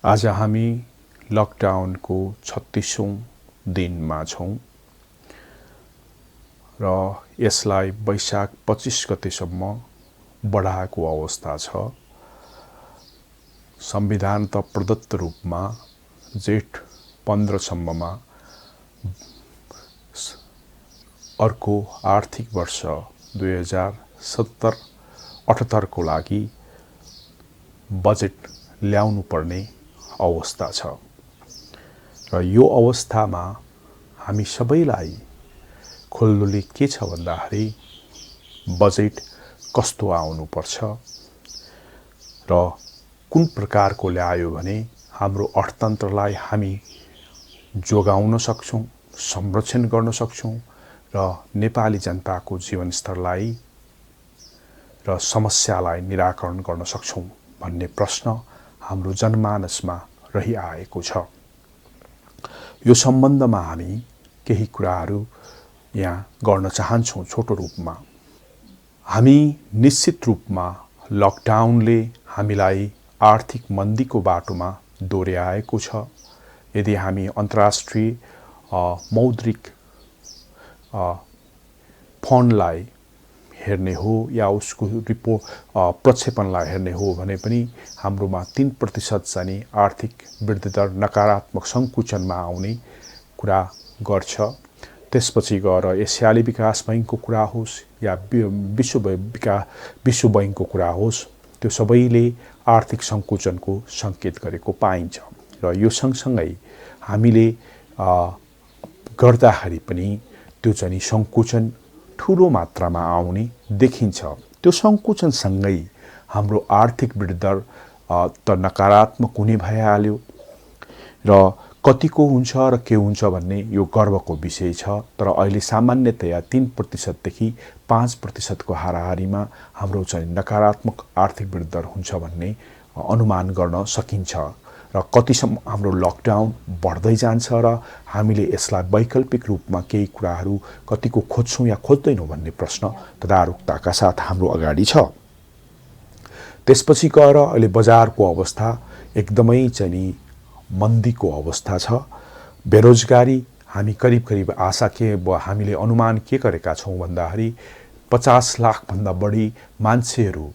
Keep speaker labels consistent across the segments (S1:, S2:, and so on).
S1: आज हामी लकडाउनको 36औं दिनमा छौं र यसलाई वैशाख 25 गतेसम्म बढाएको अवस्था छ। संविधान त प्रदत्त रूपमा जेठ 15 सम्ममा अर्को आर्थिक वर्ष 2070-78 को लागि बजेट ल्याउनु पर्ने अवस्था छ र यो अवस्थामा हामी सबैलाई खुल्दुली के छ भन्दाखेरि बजेट कस्तो आउनुपर्छ र कुन प्रकारको ल्यायो भने हाम्रो अर्थतन्त्रलाई हामी जोगाउन सक्छौं, संरक्षण गर्न सक्छौं र नेपाली जनताको जीवनस्तरलाई र समस्यालाई निराकरण गर्न सक्छौं भन्ने प्रश्न हाम्रो जनमानसमा रहिआएको छ। यो सम्बन्धमा हामी केही कुराहरू यहाँ गर्न चाहन्छौं। छोटो रूपमा हामी निश्चित रूपमा लकडाउनले हामीलाई आर्थिक मन्दीको बाटोमा दोर्याएको छ। यदि हामी अन्तर्राष्ट्रिय मौद्रिक फन्डलाई हेर्ने हो या उसको प्रक्षेपणलाई हेर्ने हो भने पनि हाम्रोमा 3% चाहिँ आर्थिक वृद्धि दर नकारात्मक संकुचनमा आउने कुरा गर्छ। त्यसपछि गएर एसियाली विकास बैंकको कुरा होस् या विश्व बैंकको कुरा होस्, त्यो सबैले आर्थिक संकुचनको संकेत गरेको पाइन्छ र यो सँगसँगै हामीले गर्दाखेरि पनि त्यो चाहिँ संकुचन ठूलो मात्रामा आउने देखिन्छ। त्यो संकुचनसँगै हाम्रो आर्थिक वृद्धि दर त नकारात्मक हुने भइहाल्यो र कतिको हुन्छ र के हुन्छ भन्ने यो गर्वको विषय छ। तर अहिले सामान्यतया 3% देखि 5% को हाराहारीमा हाम्रो चाहिँ नकारात्मक आर्थिक वृद्धि दर हुन्छ भन्ने अनुमान गर्न सकिन्छ र कतिसम्म हाम्रो लकडाउन बढ्दै जान्छ र हामीले यसलाई वैकल्पिक रूपमा केही कुराहरू कतिको खोज्छौं या खोज्दैनौं भन्ने प्रश्न तदारुकताका साथ हाम्रो अगाडि छ। त्यसपछि गएर अहिले बजारको अवस्था एकदमै चाहिँ मन्दीको अवस्था छ। बेरोजगारी हामी करिब आशा के हामीले अनुमान के गरेका छौं भन्दाखेरि 50 लाख भन्दा बढी मान्छेहरू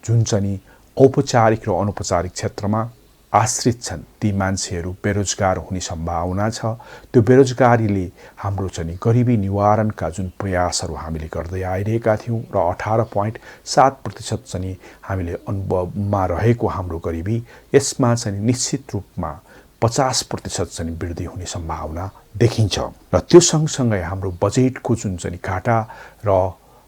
S1: जुन चाहिँ औपचारिक र अनौपचारिक क्षेत्रमा आश्रित छन्, ती मान्छेहरू बेरोजगार हुने सम्भावना छ। त्यो बेरोजगारीले हाम्रो चाहिँ गरिबी निवारणका जुन प्रयासहरू हामीले गर्दै आइरहेका थियौं र 18.7% चाहिँ हामीले अनुभवमा रहेको हाम्रो गरिबी, यसमा चाहिँ निश्चित रूपमा 50% चाहिँ वृद्धि हुने सम्भावना देखिन्छ र त्यो सँगसँगै हाम्रो बजेटको जुन चाहिँ घाटा र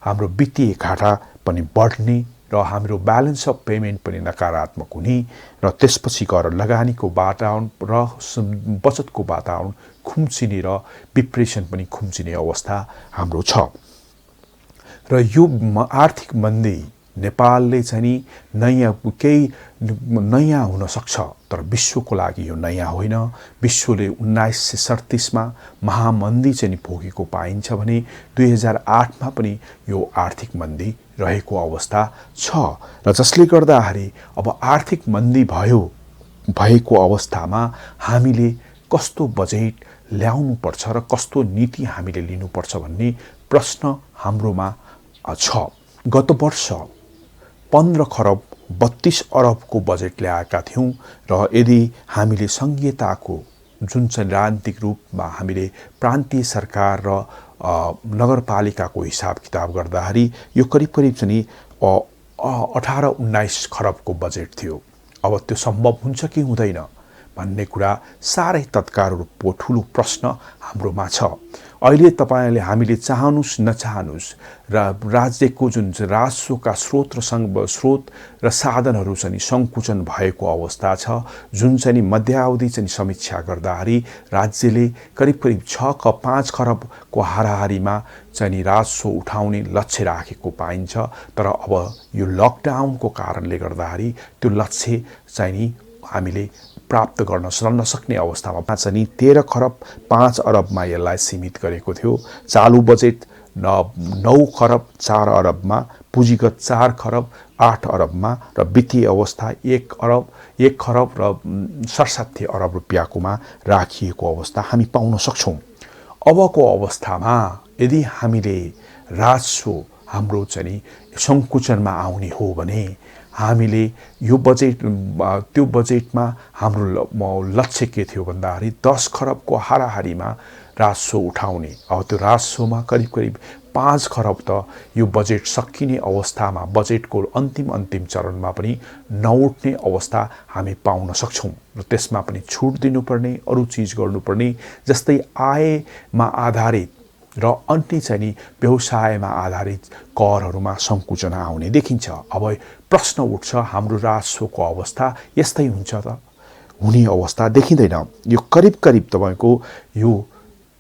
S1: हाम्रो वित्तीय घाटा पनि बढ्ने र हाम्रो ब्यालेन्स अफ पेमेन्ट पनि नकारात्मक हुने र त्यसपछि गएर लगानीको वातावरण र बचतको वातावरण खुम्चिने र डिप्रेसन पनि खुम्चिने अवस्था हाम्रो छ र यो आर्थिक मन्दी नेपालले चाहिँ केही नयाँ हुन सक्छ, तर विश्वको लागि यो नयाँ होइन। विश्वले 1937 मा महामन्दी चाहिँ भोगेको पाइन्छ भने 2008 मा पनि यो आर्थिक मन्दी रहेको अवस्था छ र जसले गर्दाखेरि अब आर्थिक मन्दी भएको अवस्थामा हामीले कस्तो बजेट ल्याउनु पर्छ र कस्तो नीति हामीले लिनुपर्छ भन्ने प्रश्न हाम्रोमा छ। गत वर्ष 15 खरब 32 अरबको बजेट ल्याएका थियौं र यदि हामीले संघीयताको जुन चाहिँ राजनीतिक रूपमा हामीले प्रान्तीय सरकार र नगरपालिकाको हिसाब किताब गर्दाखेरि यो करिब चाहिँ 18-19 खरबको बजेट थियो। अब त्यो सम्भव हुन्छ कि हुँदैन भन्ने कुरा सारै तत्काल रूपको ठूलो प्रश्न हाम्रोमा छ। अहिले तपाईले हामीले चाहनुस् नचाहनुस् र राज्यको जुन राजस्वका स्रोत र साधनहरू चाहिँ संकुचन भएको अवस्था छ। जुन चाहिँ मध्यावधि चाहिँ समीक्षा गर्दाखेरि राज्यले करिब 6-5 खरबको हाराहारीमा चाहिँ राजस्व उठाउने लक्ष्य राखेको पाइन्छ। तर अब यो लकडाउनको कारणले गर्दाखेरि त्यो लक्ष्य चाहिँ हामीले प्राप्त गर्न नसक्ने अवस्थामा चाहिँ 13 खरब 5 अरबमा यसलाई सीमित गरेको थियो। चालू बजेट 9 खरब 4 अरबमा, पुँजीगत 4 खरब 8 अरबमा र वित्तीय अवस्था 1 खरब र 67 अरब रुपियाँकोमा राखिएको अवस्था हामी पाउन सक्छौँ। अबको अवस्थामा यदि हामीले राजस्व हाम्रो चाहिँ सङ्कुचनमा आउने हो भने हामीले यो बजेट त्यो बजेटमा हाम्रो लक्ष्य के थियो भन्दाखेरि 10 खरबको हाराहारीमा राजस्व उठाउने। अब त्यो राजस्वमा करिब 5 खरब त यो बजेट सकिने अवस्थामा बजेटको अन्तिम चरणमा पनि नउठ्ने अवस्था हामी पाउन सक्छौँ र त्यसमा पनि छुट दिनुपर्ने, अरू चिज गर्नुपर्ने, जस्तै आयमा आधारित र अन्य चाहिँ नि व्यवसायमा आधारित करहरूमा सङ्कुचन आउने देखिन्छ। अब प्रश्न उठ्छ, हाम्रो राजस्वको अवस्था यस्तै हुन्छ त? हुने अवस्था देखिँदैन। यो करिब तपाईँको यो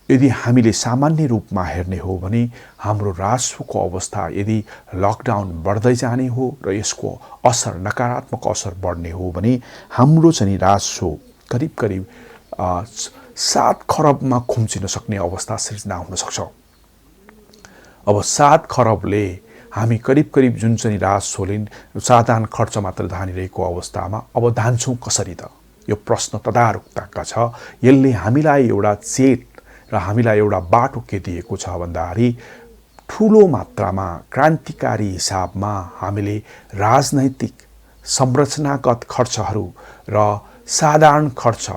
S1: यदि हामीले सामान्य रूपमा हेर्ने हो भने हाम्रो राजस्वको अवस्था यदि लकडाउन बढ्दै जाने हो र यसको असर नकारात्मक असर बढ्ने हो भने हाम्रो चाहिँ राजस्व करिब 7 खरबमा खुम्चिन सक्ने अवस्था सिर्जना हुन सक्छ। अब 7 खरबले हामी करिब जुन चाहिँ राजस्वले साधारण खर्च मात्र धानिरहेको अवस्थामा अब धान्छौँ कसरी त? यो प्रश्न तदारुकताका छ। यसले हामीलाई एउटा चेत र हामीलाई एउटा बाटो के दिएको छ भन्दाखेरि ठुलो मात्रामा क्रान्तिकारी हिसाबमा हामीले राजनैतिक संरचनागत खर्चहरू र साधारण खर्च,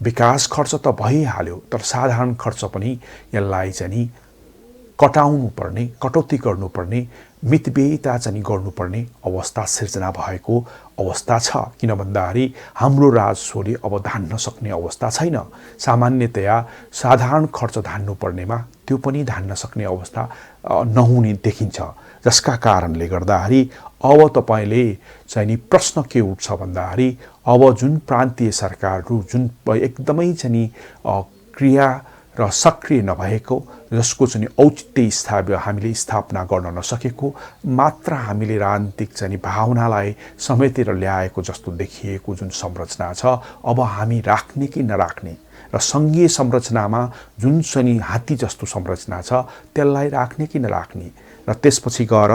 S1: विकास खर्च त भइहाल्यो, तर साधारण खर्च पनि यसलाई चाहिँ कटाउनु पर्ने, कटौती गर्नुपर्ने, मितव्ययिता चाहिँ गर्नुपर्ने अवस्था सिर्जना भएको अवस्था छ। किन भन्दाखेरि हाम्रो राजस्वले अब धान्न सक्ने अवस्था छैन। सामान्यतया साधारण खर्च धान्नुपर्नेमा त्यो पनि धान्न सक्ने अवस्था नहुने देखिन्छ, जसका कारणले गर्दाखेरि अब तपाईँले चाहिँ नि प्रश्न के उठ्छ भन्दाखेरि अब जुन प्रान्तीय सरकारहरू जुन एकदमै चाहिँ नि क्रिया र सक्रिय नभएको, जसको चाहिँ औचित्य हामीले स्थापना गर्न नसकेको, मात्र हामीले राजनीतिक चाहिँ भावनालाई समेटेर ल्याएको जस्तो देखिएको जुन संरचना छ, अब हामी राख्ने कि नराख्ने र सङ्घीय संरचनामा जुन चाहिँ हात्ती जस्तो संरचना छ त्यसलाई राख्ने कि नराख्ने र त्यसपछि गएर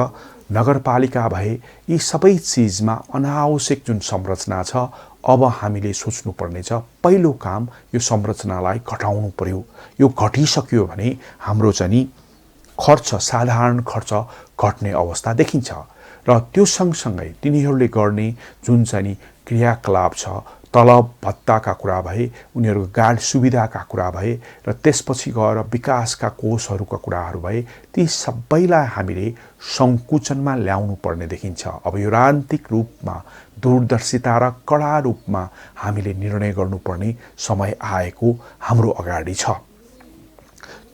S1: नगरपालिका भए यी सबै चिजमा अनावश्यक जुन संरचना छ अब हामीले सोच्नुपर्ने छ। पहिलो काम यो संरचनालाई घटाउनु पर्यो। यो घटिसक्यो भने हाम्रो चाहिँ खर्च, साधारण खर्च घट्ने अवस्था देखिन्छ र त्यो सँगसँगै तिनीहरूले गर्ने जुन चाहिँ क्रियाकलाप छ, तलब भत्ताका कुरा भए, उनीहरूको गाडी सुविधाका कुरा भए र त्यसपछि गएर विकासका कोषहरूका कुराहरू भए, ती सबैलाई हामीले सङ्कुचनमा ल्याउनु पर्ने देखिन्छ। अब यो राजनीतिक रूपमा दूरदर्शिता र कडा रूपमा हामीले निर्णय गर्नुपर्ने समय आएको हाम्रो अगाडि छ।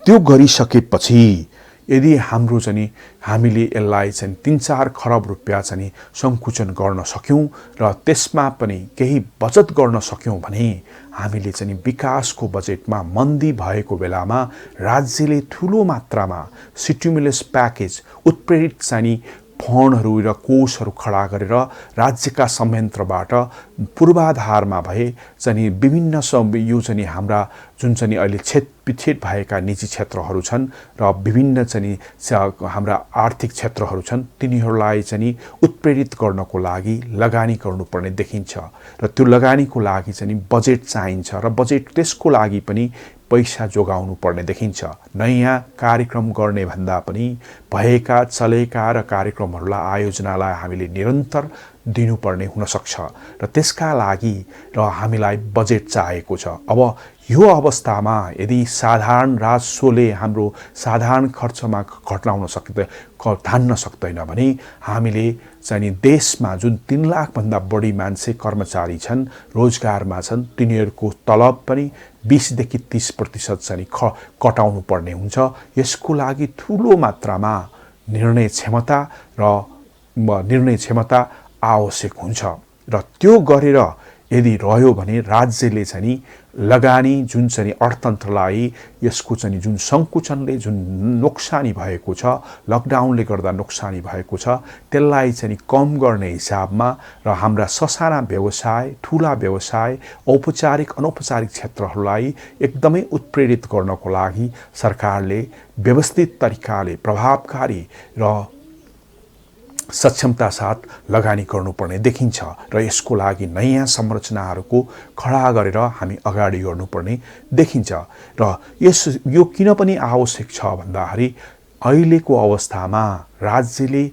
S1: त्यो गरिसकेपछि यदि हाम्रो चाहिँ हामीले यसलाई चाहिँ 3-4 खरब रुपियाँ चाहिँ सङ्कुचन गर्न सक्यौँ र त्यसमा पनि केही बचत गर्न सक्यौँ भने हामीले चाहिँ विकासको बजेटमा मन्दी भएको बेलामा राज्यले ठुलो मात्रामा स्टिमुलस प्याकेज, उत्प्रेरित चाहिँ फन्डहरू र कोषहरू खडा गरेर राज्यका संयन्त्रबाट पूर्वाधारमा भए चाहिँ विभिन्न यो चाहिँ हाम्रा जुन चाहिँ अहिले पिछेट भएका निजी क्षेत्रहरू छन् र विभिन्न चाहिँ हाम्रा आर्थिक क्षेत्रहरू छन्, तिनीहरूलाई चाहिँ उत्प्रेरित गर्नको लागि लगानी गर्नुपर्ने देखिन्छ र त्यो लगानीको लागि चाहिँ बजेट चाहिन्छ र बजेट त्यसको लागि पनि पैसा जोगाउनु पर्ने देखिन्छ। नयाँ कार्यक्रम गर्ने भन्दा पनि भएका चलेका र कार्यक्रमहरूलाई, आयोजनालाई हामीले निरन्तर दिनुपर्ने हुनसक्छ र त्यसका लागि र हामीलाई बजेट चाहिएको छ। अब यो अवस्थामा यदि साधारण राजस्वले हाम्रो साधारण खर्चमा धान्न सक्दैन भने हामीले चाहिँ देशमा जुन 3 लाखभन्दा बढी मान्छे कर्मचारी छन्, रोजगारमा छन्, तिनीहरूको तलब पनि 20 देखि 30% चाहिँ कटाउनु पर्ने हुन्छ। यसको लागि ठुलो मात्रामा निर्णय क्षमता आवश्यक हुन्छ र त्यो गरेर यदि रह्यो भने राज्यले चाहिँ लगानी जुन चाहिँ अर्थतन्त्रलाई यसको चाहिँ जुन सङ्कुचनले जुन नोक्सानी भएको छ, लकडाउनले गर्दा नोक्सानी भएको छ, त्यसलाई चाहिँ कम गर्ने हिसाबमा र हाम्रा ससाना व्यवसाय, ठुला व्यवसाय, औपचारिक अनौपचारिक क्षेत्रहरूलाई एकदमै उत्प्रेरित गर्नको लागि सरकारले व्यवस्थित तरिकाले प्रभावकारी र सक्षमता साथ लगानी गर्नुपर्ने देखिन्छ र यसको लागि नयाँ संरचनाहरूको खडा गरेर हामी अगाडि गर्नुपर्ने देखिन्छ र यो किन पनि आवश्यक छ भन्दाखेरि अहिलेको अवस्थामा राज्यले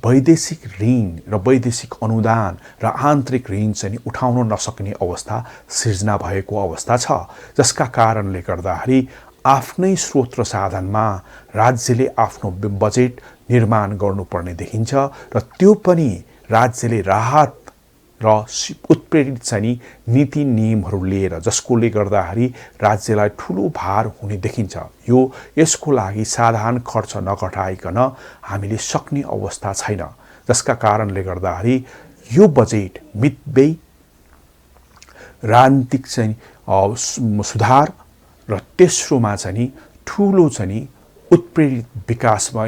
S1: वैदेशिक ऋण र वैदेशिक अनुदान र आन्तरिक ऋण चाहिँ उठाउन नसक्ने अवस्था सिर्जना भएको अवस्था छ, जसका कारणले गर्दाखेरि आफ्नै स्रोत र साधनमा राज्यले आफ्नो बजेट निर्माण गर्नुपर्ने देखिन्छ र त्यो पनि राज्यले राहत र उत्प्रेरित चाहिँ नीति नियमहरू लिएर, जसकोले गर्दाखेरि राज्यलाई ठुलो भार हुने देखिन्छ। यसको लागि साधारण खर्च नघटाइकन हामीले सक्ने अवस्था छैन, जसका कारणले गर्दाखेरि यो बजेट मितव्ययी राजनीतिक चाहिँ सुधार र तेस्रोमा चाहिँ ठुलो चाहिँ उत्प्रेरित विकासमा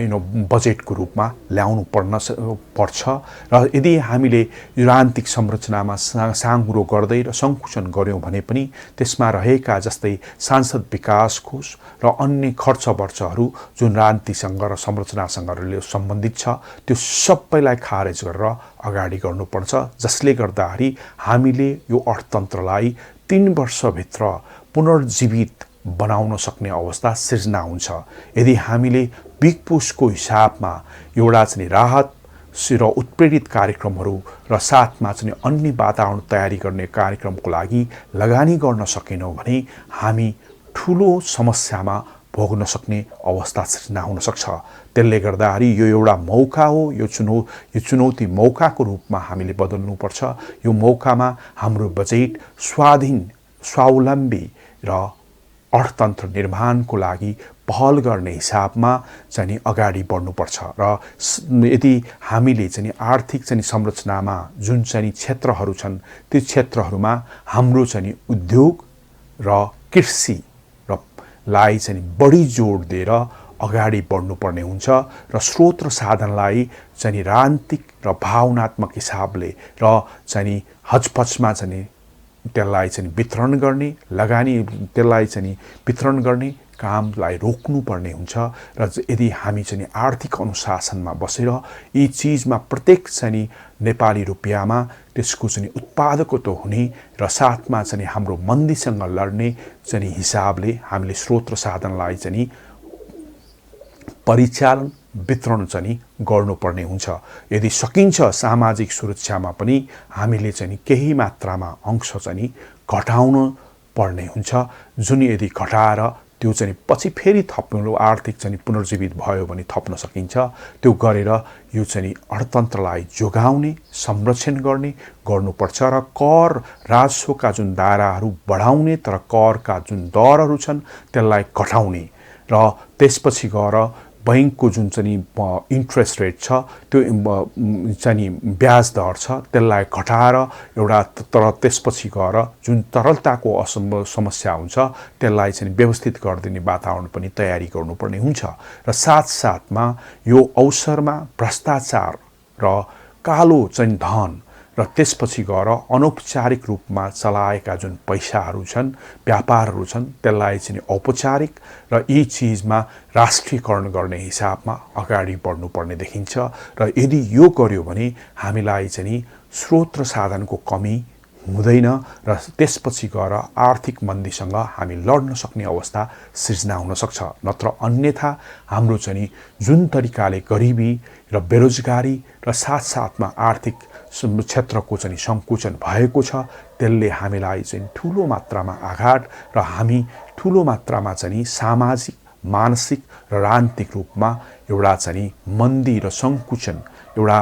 S1: बजेटको रूपमा ल्याउनु पर्छ र यदि हामीले राजनीतिक संरचनामा साँघुरो गर्दै र सङ्कुचन गर्यौँ भने पनि त्यसमा रहेका जस्तै सांसद विकास कोष र अन्य खर्च वर्चहरू जुन राजनीतिसँग र संरचनासँग सम्बन्धित छ त्यो सबैलाई खारेज गरेर अगाडि गर्नुपर्छ, जसले गर्दाखेरि हामीले यो अर्थतन्त्रलाई 3 वर्षभित्र पुनर्जीवित बनाउन सक्ने अवस्था सिर्जना हुन्छ। यदि हामीले बिग पुसको हिसाबमा एउटा चाहिँ राहत र उत्प्रेरित कार्यक्रमहरू र साथमा चाहिँ अन्य वातावरण तयारी गर्ने कार्यक्रमको लागि लगानी गर्न सकेनौँ भने हामी ठुलो समस्यामा भोग्न सक्ने अवस्था सिर्जना हुन सक्छ। त्यसले गर्दाखेरि यो एउटा मौका हो, यो चुनौती मौकाको रूपमा हामीले बदल्नुपर्छ। यो मौकामा हाम्रो बजेट स्वाधीन, स्वावलम्बी र अर्थतन्त्र निर्माणको लागि पहल गर्ने हिसाबमा चाहिँ अगाडि बढ्नुपर्छ र यदि हामीले चाहिँ आर्थिक चाहिँ संरचनामा जुन चाहिँ क्षेत्रहरू छन् ती क्षेत्रहरूमा हाम्रो चाहिँ उद्योग र कृषि र लाई चाहिँ बढी जोड दिएर अगाडि बढ्नुपर्ने हुन्छ र स्रोत र साधनलाई चाहिँ राजनीतिक र भावनात्मक हिसाबले र चाहिँ हचपचमा चाहिँ त्यसलाई चाहिँ वितरण गर्ने, त्यसलाई चाहिँ वितरण गर्ने कामलाई रोक्नुपर्ने हुन्छ र यदि हामी चाहिँ आर्थिक अनुशासनमा बसेर यी चीजमा प्रत्येक चाहिँ नेपाली रुपियाँमा त्यसको चाहिँ उत्पादकत्व हुने र साथमा चाहिँ हाम्रो मन्दीसँग लड्ने चाहिँ हिसाबले हामीले स्रोत र साधनलाई चाहिँ परिचालन वितरण चाहिँ गर्नुपर्ने हुन्छ। यदि सकिन्छ सामाजिक सुरक्षामा पनि हामीले चाहिँ केही मात्रामा अंश चाहिँ घटाउन पर्ने हुन्छ, जुन यदि घटाएर त्यो चाहिँ पछि फेरि थप्नु आर्थिक चाहिँ पुनर्जीवित भयो भने थप्न सकिन्छ। त्यो गरेर यो चाहिँ अर्थतन्त्रलाई जोगाउने, संरक्षण गर्नुपर्छ र कर राजस्वका जुन दायराहरू बढाउने तर करका जुन दरहरू छन् त्यसलाई घटाउने र त्यसपछि गएर बैंकको जुन चाहिँ इन्ट्रेस्ट रेट छ त्यो चाहिँ ब्याज दर छ त्यसलाई घटाएर एउटा तर त्यसपछि गएर जुन तरलताको समस्या हुन्छ त्यसलाई चाहिँ व्यवस्थित गरिदिने वातावरण पनि तयारी गर्नुपर्ने हुन्छ र साथसाथमा यो अवसरमा भ्रष्टाचार र कालो चाहिँ धन र त्यसपछि गएर अनौपचारिक रूपमा चलाएका जुन पैसाहरू छन्, व्यापारहरू छन्, त्यसलाई चाहिँ औपचारिक र यी चीजमा राष्ट्रियकरण गर्ने हिसाबमा अगाडि बढ्नुपर्ने देखिन्छ र यदि यो गर्यो भने हामीलाई चाहिँ स्रोत र साधनको कमी हुँदैन र त्यसपछि गएर आर्थिक मन्दीसँग हामी लड्न सक्ने अवस्था सिर्जना हुन सक्छ। नत्र अन्यथा हाम्रो चाहिँ जुन तरिकाले गरिबी र बेरोजगारी र साथसाथमा आर्थिक क्षेत्रको चाहिँ संकुचन भएको छ त्यसले हामीलाई चाहिँ ठूलो मात्रामा आघात र हामी ठूलो मात्रामा चाहिँ सामाजिक, मानसिक र राजनीतिक रूपमा एउटा चाहिँ मन्दी र संकुचन, एउटा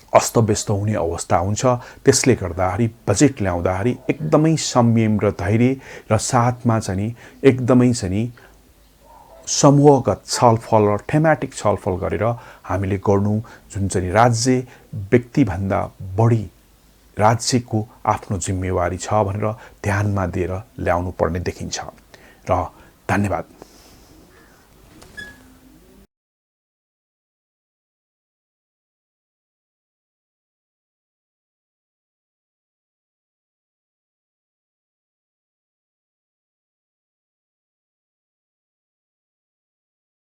S1: अस्तव्यस्त हुने अवस्था हुन्छ। त्यसले गर्दाखेरि बजेट ल्याउँदाखेरि एकदमै संयम र धैर्य र साथमा चाहिँ एकदमै चाहिँ समूहगत छलफल र थेमेटिक छलफल गरेर हामीले गर्नु जुन चाहिँ राज्य व्यक्तिभन्दा बढी राज्यको आफ्नो जिम्मेवारी छ भनेर ध्यानमा दिएर ल्याउनु पर्ने देखिन्छ। र धन्यवाद।